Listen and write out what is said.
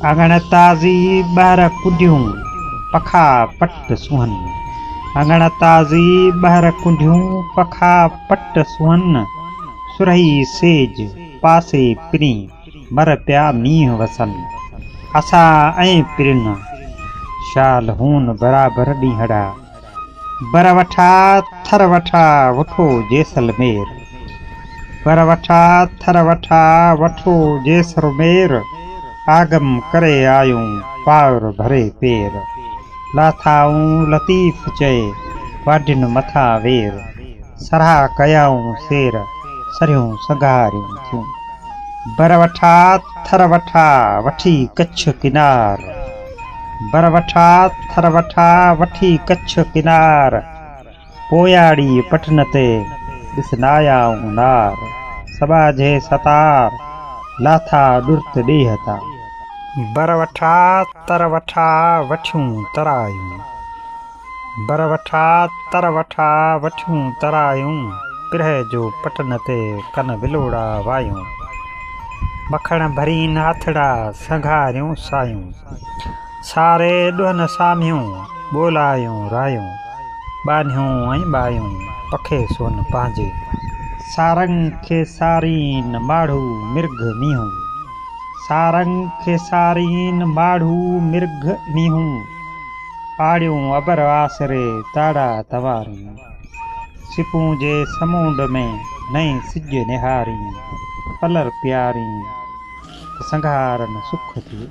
अगण ताज़ी ॿाहिरि कुंडियूं पखा पट सुहन। अगण ताज़ी ॿाहिरि कुंडियूं पखा पट सुहन। सुरही सेज पासे पिरी मर पिया मींहं वसन। असां ऐं पिरिन शाल हून बराबर ॾींहड़ा। बर वठा थर वठा वठो जैसलमेर। बर वठा थर वठा वठो जैसलमेर। आगम करे आयूं पावर भरे पेर। लाथाऊं लतीफ़ चए वाढिन मथा वेर। सराह कयाऊं शेर सरियूं संघारियूं थियूं। बर वठा थर वठा वठी कच्छ किनार। बर वठा थर वठा वठी कच्छ किनार। पोयाड़ी पटन ते ॾिसनायाऊं नार। सबाझे सतार लाथा ॾुर्त ॾेहता। बर वठा तर वठा वठियूं तरायूं। बर वठा तर वठा वठियूं तरायूं। पिरह जो पटन ते कन विलोड़ा वायूं। मखण भरीन हथड़ा संघारियूं सायूं। सारे ॾुहन सामियूं ॿोलायूं रायूं। बानियूं ऐं बायूं पखे सोन पंहिंजे। सारंग खे सारीन माढ़ू मिर्ग मीहूं। सारंग खे सारीन माढ़ू मिर्ग मीहूं। आड़ियूं अबर आसरे ताड़ा तवारियूं। सिपूं जे समूंड में नई सिज निहारी। पलर प्यारी संघारन सुख थिए।